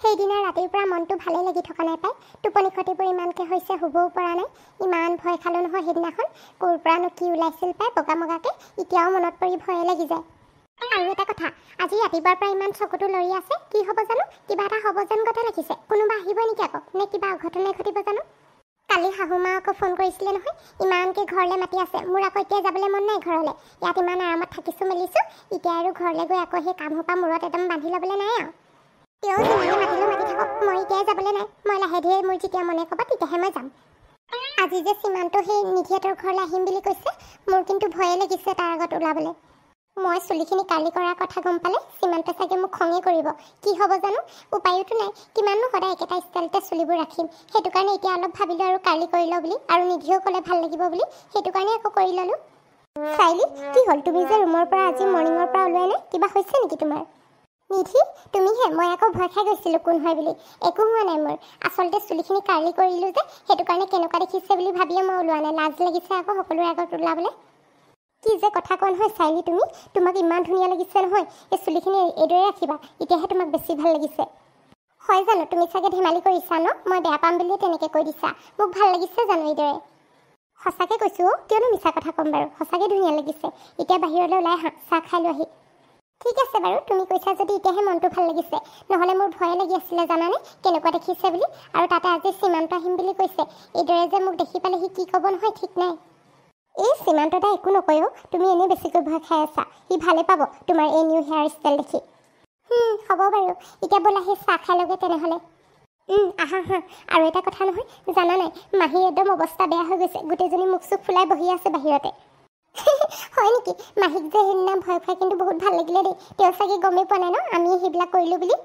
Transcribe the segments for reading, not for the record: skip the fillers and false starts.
সেইদিনা ৰাতিৰ পৰা মনটো ভালেই লাগি থকা নাই পাই। টোপনি ক্ষতিবোৰ ইমানকৈ হৈছে, শুবও পৰা নাই। ইমান ভয় খালোঁ নহয় সেইদিনাখন। ক'ৰ পৰানো কি ওলাইছিল পাই বগা বগাকৈ, এতিয়াও মনত পৰি ভয়ে লাগি যায়। আৰু এটা কথা, আজি ৰাতিপুৱাৰ পৰা ইমান চকুটো লৰি আছে, কি হ'ব জানো? কিবা এটা হ'ব যেন গতে লাগিছে। কোনোবা আহিব নেকি আকৌ, নে কিবা অঘটনাই ঘটিব জানো? কালি শাহুমা আকৌ ফোন কৰিছিলে নহয়, ইমানকৈ ঘৰলৈ মাতি আছে। মোৰ আকৌ এতিয়া যাবলৈ মন নাই ঘৰলৈ। ইয়াত ইমান আৰামত থাকিছোঁ মেলিছোঁ, এতিয়া আৰু ঘৰলৈ গৈ আকৌ সেই কাম সোপা মূৰত একদম বান্ধি ল'বলৈ নাই আৰু। তেওঁ যিমানে মাতিলেও মাতি থাকক, মই এতিয়াই যাবলৈ নাই। মই লাহে ধীৰে মোৰ যেতিয়া মনে ক'বা তেতিয়াহে মই যাম। আজি যে সীমান্ত সেই নিধিহঁতৰ ঘৰলৈ আহিম বুলি কৈছে, মোৰ কিন্তু ভয়ে লাগিছে তাৰ আগত ওলাবলৈ। মই চুলিখিনি কালি কৰাৰ কথা গম পালে সীমান্তে চাগে মোক খঙে কৰিব। কি হ'ব জানো? উপায়োতো নাই, কিমাননো সদায় একেটা ষ্টাইলতে চুলিবোৰ ৰাখিম। সেইটো কাৰণে এতিয়া অলপ ভাবিলোঁ আৰু কালি কৰি লওঁ বুলি, আৰু নিধিও ক'লে ভাল লাগিব বুলি, সেইটো কাৰণে আকৌ কৰি ল'লোঁ। চাইলি, কি হ'ল? তুমি যে ৰুমৰ পৰা আজি মৰ্ণিঙৰ পৰা ওলোৱাই নাই, কিবা হৈছে নেকি তোমাৰ? নিধি, তুমিহে। মই আকৌ ভয় খাই গৈছিলোঁ কোন হয় বুলি। একো হোৱা নাই মোৰ। আচলতে চুলিখিনি কাৰ্লি কৰিলোঁ যে, সেইটো কাৰণে কেনেকুৱা দেখিছে বুলি ভাবিয়ে মই ওলোৱা নাই। লাজ লাগিছে আকৌ সকলোৰে আগত ওলাবলৈ। কি যে কথা কোৱা নহয় চাইলি তুমি, তোমাক ইমান ধুনীয়া লাগিছে নহয়। এই চুলিখিনি এইদৰে ৰাখিবা, এতিয়াহে তোমাক বেছি ভাল লাগিছে। হয় জানো? তুমি চাগে ধেমালি কৰিছা ন? মই বেয়া পাম বুলিয়ে তেনেকৈ কৈ দিছা। মোক ভাল লাগিছে জানো এইদৰে? সঁচাকৈ কৈছোঁ অ', কিয়নো মিছা কথা ক'ম বাৰু। সঁচাকৈ ধুনীয়া লাগিছে। এতিয়া বাহিৰলৈ ওলাই আহা, চাহ খাই লৈ আহি। ঠিক আছে বাৰু, তুমি কৈছা যদি এতিয়াহে মনটো ভাল লাগিছে। নহ'লে মোৰ ভয়ে লাগি আছিলে জানানে, কেনেকুৱা দেখিছে বুলি। আৰু তাতে আজি সীমান্ত আহিম বুলি কৈছে। এইদৰে যে মোক দেখি পালে সি কি ক'ব নহয় ঠিক নাই। এই সীমান্ত দাই একো নকয় অ', তুমি এনেই বেছিকৈ ভয় খাই আছা। সি ভালে পাব তোমাৰ এই নিউ হেয়াৰ ষ্টাইল দেখি। হ'ব বাৰু, এতিয়া ব'লা আহি চাহ খাই লগে তেনেহ'লে। আহা হা। আৰু এটা কথা নহয়, জানা নাই, মাহীৰ একদম অৱস্থা বেয়া হৈ গৈছে। গোটেইজনী মুখ চুখ ফুলাই বহি আছে বাহিৰতে। হয় নেকি? মাহীক যে সেইদিনা ভয় খুৱাই কিন্তু বহুত ভাল লাগিলে দেই। তেওঁ চাগে গমেই পোৱা নাই ন আমি সেইবিলাক কৰিলোঁ বুলি।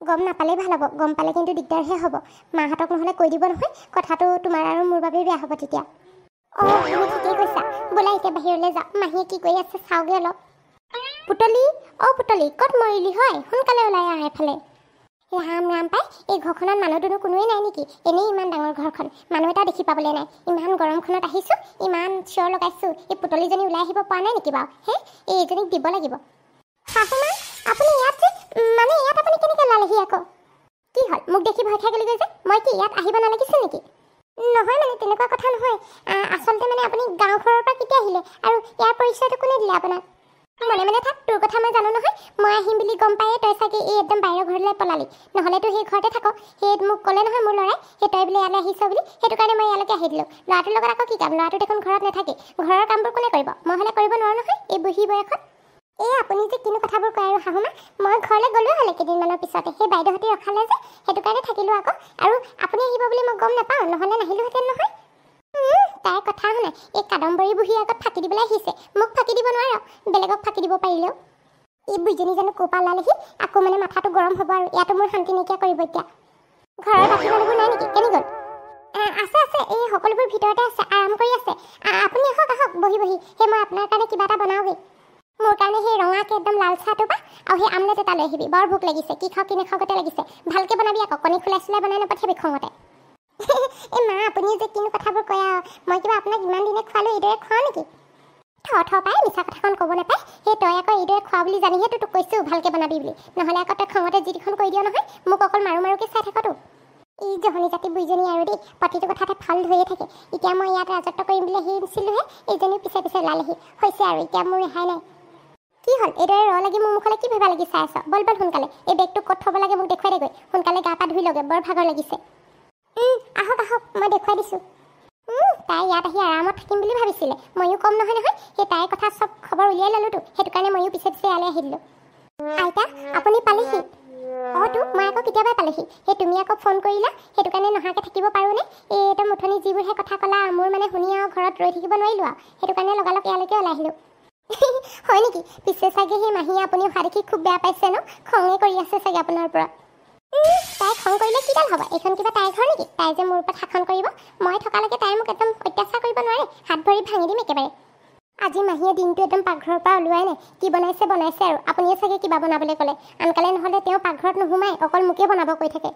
গম নাপালেই ভাল হ'ব, গম পালে কিন্তু দিগদাৰহে হ'ব। মাহঁতক নহ'লে কৈ দিব নহয়, কথাটো তোমাৰ আৰু মোৰ বাবেই বেয়া হ'ব তেতিয়া। অঁ, তুমি ঠিকেই কৈছা। ব'লা এতিয়া বাহিৰলৈ যাওঁ, মাহীয়ে কি কৰি আছে চাওঁগৈ অলপ। পুতলি, অ' পুতলি, ক'ত মৰিলি হয়? সোনকালে ওলাই আহ এফালে। ৰাম ৰাম পাই, এই ঘৰখনত মানুহ দুনুহ কোনোৱে নাই নেকি? এনেই ইমান ডাঙৰ ঘৰখন, মানুহ এটা দেখি পাবলৈ নাই। ইমান গৰমখনত আহিছোঁ, ইমান চিঞৰ লগাইছোঁ, এই পুতলিজনী ওলাই আহিব পৰা নাই নেকি বাৰু? এইজনীক দিব লাগিব। শাহুমা, আপুনি ইয়াত যে, ইয়াত আপুনি কেনেকৈ ওলালেহি আকৌ? কি হ'ল? মোক দেখি ভয় খাই গ'লিগৈ যে? মই কি ইয়াত আহিব নালাগিছিল নেকি? নহয় তেনেকুৱা কথা নহয়। আচলতে আপুনি গাঁওঘৰৰ পৰা কেতিয়া আহিলে, আৰু ইয়াৰ পৰিচয়টো কোনে দিলে আপোনাক? মনে থাক, তোৰ কথা মই জানো নহয়। মই আহিম বুলি গম পায়ে তই চাগে এই একদম বাহিৰৰ ঘৰলৈ পলালি। নহ'লেতো সেই ঘৰতে থাক। সেই মোক ক'লে নহয় মোৰ ল'ৰাই, সেই তই বোলে ইয়ালৈ আহিছ বুলি, সেইটো কাৰণে মই ইয়ালৈকে আহি দিলোঁ। ল'ৰাটোৰ লগত আকৌ কি কাম? ল'ৰাটো দেখোন ঘৰত নাথাকে। ঘৰৰ কামবোৰ কোনে কৰিব? মই হ'লে কৰিব নোৱাৰোঁ নহয় এই বুঢ়ী বয়সত। আপুনি যে কিনো কথাবোৰ কয় আৰু শাহুমা। মই ঘৰলৈ গ'লোৱে হ'লে কেইদিনমানৰ পিছতে, সেই বাইদেউহঁতে ৰখালে যে, সেইটো কাৰণে থাকিলোঁ আকৌ। আৰু আপুনি আহিব বুলি মই গম নাপাওঁ, নহ'লে নাহিলোহেঁতেন নহয়। তাইৰ কথা শুনা, এই কাদম্বৰী বুঢ়ীৰ আগত ফাঁকি দিবলৈ আহিছে। মোক ফাঁকি দিব নোৱাৰ, বেলেগক ফাঁকি দিব পাৰিলেও। এই বুঢ়ীজনী জানো ক'ৰ পৰা ওলালেহি, আকৌ মাথাটো গৰম হ'ব আৰু ইয়াতো মোৰ শান্তি নাইকিয়া কৰিব এতিয়া। ঘৰৰ বাকী মানুহবোৰ নাই নেকি? কেনি গ'ল? আছে, এই সকলোবোৰ ভিতৰতে আছে, আৰাম কৰি আছে। আপুনি আহক বহি। সেই মই আপোনাৰ কাৰণে কিবা এটা বনাওঁগৈ। মোৰ কাৰণে সেই ৰঙাকৈ একদম লাল চাহটো পা, আৰু সেই আমলেট এটা লৈ আহিবি। বৰ ভোক লাগিছে, কি খাওঁ কি নাখাওঁ গতে লাগিছে। ভালকৈ বনাবি আকৌ, কণী খোলাই বনাই নপঠিয়াবি খঙতে। এই মা, আপুনি যে কিনো কথাবোৰ কয় আৰু। মই কিবা আপোনাক ইমান দিনে খোৱালোঁ, এইদৰে খোৱাওঁ নেকি? থ পাই, মিছা কথাখন ক'ব নাপায়। সেই তই আকৌ এইদৰে খোৱা বুলি জানিহে তোক কৈছোঁ ভালকৈ বনাবি বুলি। নহ'লে আকৌ তই খঙতে যিখন কৰি দিয় নহয়, মোক অকল মাৰোকৈ চাই থাকতো। এই জহনী জাতি বুঢ়ীজনী আৰু দেই, প্ৰতিটো কথাতে ফল ধৰিয়ে থাকে। এতিয়া মই ইয়াত ৰাজত্ব কৰিম বুলি আহিছিলোঁহে, এইজনীও পিছে ওলালেহি। হৈছে আৰু এতিয়া মোৰ ৰেহাই নাই। কি হ'ল? এইদৰে ৰ লাগি মোৰ মুখলৈ কি ভাবা লাগি চাই আছ? বল সোনকালে, এই বেগটো ক'ত থ'ব লাগে মোক দেখুৱাই দেগৈ। সোনকালে গা পা ধুই লগে, বৰ ভাগৰ লাগিছে। আহক, মই দেখুৱাই দিছোঁ। তাই ইয়াত আহি আৰামত থাকিম বুলি ভাবিছিলে। ময়ো কম নহয়। সেই তাইৰ কথা চব খবৰ উলিয়াই ল'লোতো, সেইটো কাৰণে ময়ো পিছে ইয়ালৈ আহি দিলোঁ। আইতা, আপুনি পালেহি? তো মই আকৌ কেতিয়াবাই পালেহি। সেই তুমি আকৌ ফোন কৰিলা, সেইটো কাৰণে নহাকৈ থাকিব পাৰোঁনে? একদম মুঠনি যিবোৰহে কথা ক'লা, মোৰ শুনি আৰু ঘৰত ৰৈ থাকিব নোৱাৰিলোঁ আৰু, সেইটো কাৰণে লগালগ ইয়ালৈকে ওলাই আহিলোঁ। হয় নেকি? পিছে চাগে সেই মাহীয়ে আপুনি অহা দেখি খুব বেয়া পাইছে ন? খঙে কৰি আছে চাগে আপোনাৰ পৰা। তাই খং কৰিলে কিডাল হ'ব? এইখন কিবা তাইৰ ঘৰ নেকি? তাই যে মোৰ ওপৰত শাসন কৰিব? মই থকালৈকে তাই মোক একদম অত্যাচাৰ কৰিব নোৱাৰে। হাত ভৰি ভাঙি দিম একেবাৰে। আজি মাহীয়ে দিনটো একদম পাকঘৰৰ পৰা ওলোৱাই নাই। কি বনাইছে আৰু আপুনিয়ে চাগে কিবা বনাবলৈ ক'লে। আনকালে নহ'লে তেওঁ পাকঘৰত নোসোমাই, অকল মোকে বনাব কৈ থাকে।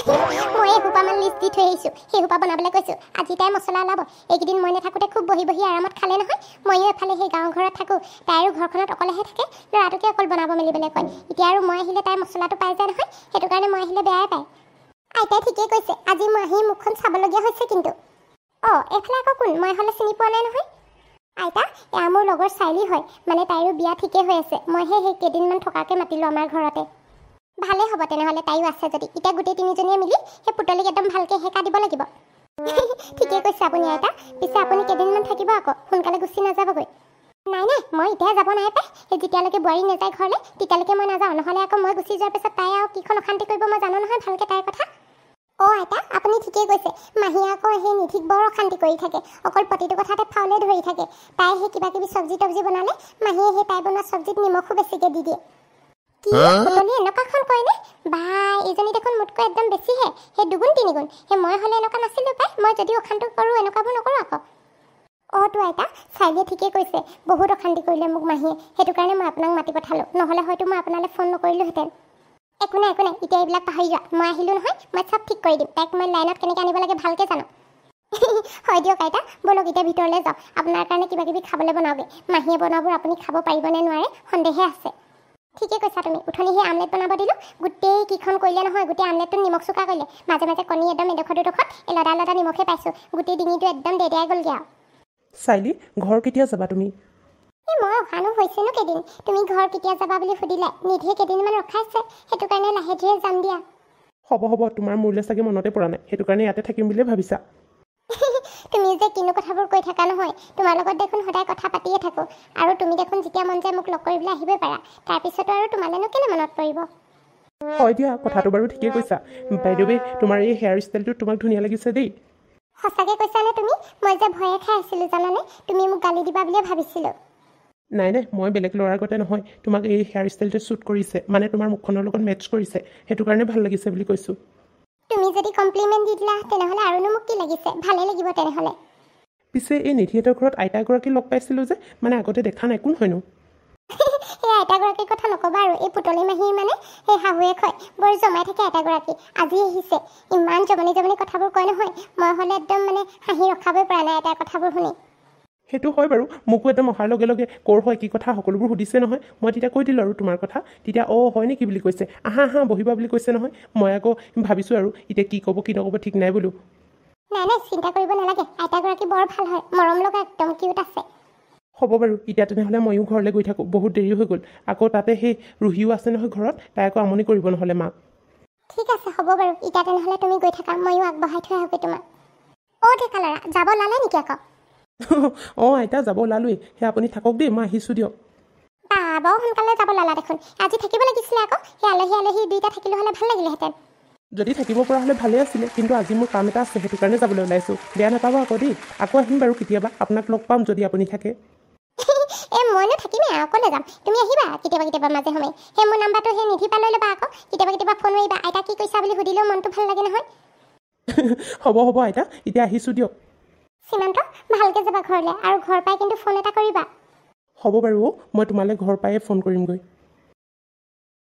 মই এসোপামান লিষ্ট দি থৈ আহিছোঁ, সেইসোপা বনাবলৈ কৈছোঁ। আজি তাই মছলা ওলাব। এইকেইদিন মই নাথাকোঁতে খুব বহি বহি আৰামত খালে নহয়। ময়ো এফালে সেই গাঁও ঘৰত থাকোঁ, তাই আৰু ঘৰখনত অকলেহে থাকে, ল'ৰাটোকে অকল বনাব মেলিবলৈ কয়। এতিয়া আৰু মই আহিলে তাই মছলাটো পাই যায় নহয়, সেইটো কাৰণে মই আহিলে বেয়াই পায়। আইতাই ঠিকেই কৈছে, আজি মই আহি মুখখন চাবলগীয়া হৈছে কিন্তু। অঁ, এইফালে আকৌ কোন? মই হ'লে চিনি পোৱা নাই নহয়। আইতা, এয়া মোৰ লগৰ চাইলি হয়, মানে তাইৰো বিয়া ঠিকেই হৈ আছে। মইহে সেই কেইদিনমান থকাকৈ মাতিলোঁ আমাৰ ঘৰতে। ভালেই হ'ব তেনেহ'লে, তাইও আছে যদি। এতিয়া গোটেই তিনিজনীয়ে মিলি সেই পুতলিক একদম ভালকৈ সেকা দিব লাগিব। ঠিকেই কৈছে আপুনি আইতা। পিছে আপুনি কেইদিনমান থাকিব আকৌ, সোনকালে গুচি নাযাবগৈ। নাই নাই, মই এতিয়া যাব নাই পাই। সেই যেতিয়ালৈকে বোৱাৰী নাযায় ঘৰলৈ, তেতিয়ালৈকে মই নাযাওঁ। নহ'লে আকৌ মই গুচি যোৱাৰ পিছত তাই আৰু কিখন অশান্তি কৰিব মই জানো নহয় ভালকৈ তাইৰ কথা। অঁ আইতা, আপুনি ঠিকেই কৈছে। মাহীয়ে আকৌ সেই নিধিক বৰ অশান্তি কৰি থাকে, অকল প্ৰতিটো কথাতে ফাউলে ধৰি থাকে। তাই সেই কিবা কিবি চব্জি তব্জি বনালে মাহীয়ে সেই তাই বনোৱা চব্জিত নিমখো বেছিকৈ দি দিয়ে। কি পুতলি এনেকুৱাখন কয়নে? বা এইজনী দেখোন মোতকৈ একদম বেছিহে, সেই দুগুণ তিনিগুণ। সেই মই হ'লে এনেকুৱা নাছিলোঁ পাই। মই যদি অশান্তি কৰোঁ এনেকুৱাবোৰ নকৰোঁ আকৌ। অঁ তো আইতা, চাইলিয়ে ঠিকেই কৈছে। বহুত অশান্তি কৰিলে মোক মাহীয়ে, সেইটো কাৰণে মই আপোনাক মাতি পঠালোঁ। নহ'লে হয়তো মই আপোনালৈ ফোন নকৰিলোহেঁতেন। একো নাই একো নাই, এতিয়া এইবিলাক পাহৰি যোৱা। মই আহিলোঁ নহয়, মই চব ঠিক কৰি দিম। তাইক মই লাইনত কেনেকৈ আনিব লাগে ভালকৈ জানো। হয় দিয়ক আইতা, ব'লক এতিয়া ভিতৰলৈ যাওঁ। আপোনাৰ কাৰণে কিবা কিবি খাবলৈ বনাওঁগৈ। মাহীয়ে বনোৱাবোৰ আপুনি খাব পাৰিবনে নোৱাৰে সন্দেহে আছে। ঠিকেই কৈছা তুমি। উঠনি সেই আমলেট বনাব দিলোঁ, গোটেই কিখন কৰিলে নহয়, গোটেই আমলেটটো নিমখ চোকা কৰিলে। মাজে মাজে কণী একদম এডোখৰ দুডোখৰ এই লদা লদা নিমখে পাইছোঁ। গোটেই ডিঙিটো একদম দেদাই গ'লগৈ আৰু। চাইলি, ঘৰ কেতিয়া যাবা তুমি? এই মই অহানো হৈছেনো কেইদিন। তুমি ঘৰ কেতিয়া যাবা বুলি সুধিলে। নিধিয়ে কেইদিনমান ৰখাইছে, সেইটো কাৰণে লাহে ধীৰে যাম দিয়া। হ'ব হ'ব, তোমাৰ মোৰলৈ চাগে মনতে পৰা নাই, সেইটো কাৰণে ইয়াতে থাকিম বুলিয়ে ভাবিছা। তুমি যে কিনো কথাবোৰ কৈ থাকা নহয়। তোমাৰ লগত দেখোন সদায় কথা পাতিয়ে থাকোঁ, আৰু তুমি দেখোন যেতিয়া মন যায় মোক লগ কৰিবলৈ আহিবই পাৰা। তাৰপিছতো আৰু তোমালৈনো কেলে মনত পৰিব। হয় দিয়া, কথাটো বাৰু ঠিকেই কৈছা। বাইদেউ, তোমাৰ এই হেয়াৰ ষ্টাইলটো তোমাক ধুনীয়া লাগিছে দেই। সঁচাকৈ কৈছানে তুমি? মই যে ভয়ে খাই আছিলোঁ জানানে, তুমি মোক গালি দিবা বুলিয়ে ভাবিছিলোঁ। নাই নাই, মই বেলেগ ল'ৰাৰ আগতে নহয়, তোমাক এই হেয়াৰ ষ্টাইলটো শ্বুট কৰিছে, মানে তোমাৰ মুখখনৰ লগত মেটচ কৰিছে, সেইটো কাৰণে ভাল লাগিছে বুলি কৈছোঁ। তুমি যদি কমপ্লিমেণ্ট দি দিলা তেনেহ'লে আৰুনো মোক কি লাগিছে, ভালেই লাগিব তেনেহ'লে। পিছে এই নিধিহঁতৰ ঘৰত আইতাগৰাকী লগ পাইছিলোঁ যে, মানে আগতে দেখা নাই, কোন হয়নো? সেই আইতাগৰাকীৰ কথা নক'বা আৰু। এই পুতলি মাহীৰ মানে সেই শাহুৱেক হয়, বৰ জমাই থাকে আইতাগৰাকী। আজি আহিছে, ইমান জমনি জমনি কথাবোৰ কয় নহয়, মই হ'লে একদম মানে হাঁহি ৰখাবই পৰা নাই আইতাৰ কথাবোৰ শুনি। সেইটো হয় বাৰু, মোকো একদম অহাৰ লগে লগে ক'ৰ হয় কি কথা সকলোবোৰ সুধিছে নহয়। মই তেতিয়া কৈ দিলোঁ আৰু তোমাৰ কথা। তেতিয়া অঁ হয় নেকি বুলি কৈছে, আহা আহা বহিবা বুলি কৈছে নহয়। মই আকৌ ভাবিছোঁ আৰু এতিয়া কি ক'ব কি নক'ব ঠিক নাই বোলো। নাই নাই, চিন্তা কৰিব নালাগে। আইতাগৰাকী বৰ ভাল হয়, মৰম লগা একদম কিউট আছে। হ'ব বাৰু, এতিয়া তেনেহ'লে ময়ো ঘৰলৈ গৈ থাকোঁ, বহুত দেৰি হৈ গ'ল। আকৌ তাতে সেই ৰুহিও আছে নহয় ঘৰত, তাই আকৌ আমনি কৰিব নহ'লে মাক। ঠিক আছে হ'ব বাৰু, এতিয়া তেনেহ'লে তুমি গৈ থাকা, ময়ো আগবঢ়াই থৈ আহোঁগৈ তোমাক। অঁ ডেকা ল'ৰা, যাব ওলালে নেকি আকৌ? অঁ আইতা, যাব ওলালোৱেই। সেই আপুনি থাকক দেই, মই আহিছোঁ দিয়ক। বা বৰ সোনকালে যাব ওলালা দেখোন। আজি থাকিব লাগিছিলে আকৌ, সেই আলহী আলহী দুইটা থাকিলে হ'লে ভাল লাগিলেহেঁতেন। যদি থাকিব পৰা হ'লে ভালেই আছিলে, কিন্তু আজি মোৰ কাম এটা আছে, সেইটো কাৰণে যাবলৈ ওলাইছোঁ। বেয়া নাপাব আকৌ দেই, আকৌ আহিম বাৰু কেতিয়াবা, আপোনাক লগ পাম যদি আপুনি থাকে। মইনো থাকিমেই আৰু অকলে যাম। তুমি আহিবা কেতিয়াবা কেতিয়াবা মাজে সময়ে। সেই মোৰ নাম্বাৰটো সেই নিধি পৰা লৈ ল'বা আকৌ, কেতিয়াবা কেতিয়াবা ফোন মাৰিবা। আইতা কি কৈছা বুলি সুধিলেও মনটো ভাল লাগে নহয়। হ'ব হ'ব আইতা, এতিয়া আহিছোঁ দিয়ক। সীমান্ত, ভালকৈ যাবা ঘৰলৈ, আৰু ঘৰ পাই কিন্তু ফোন এটা কৰিবা। হ'ব বাৰু, মই তোমালৈ ঘৰ পায়ে ফোন কৰিমগৈ।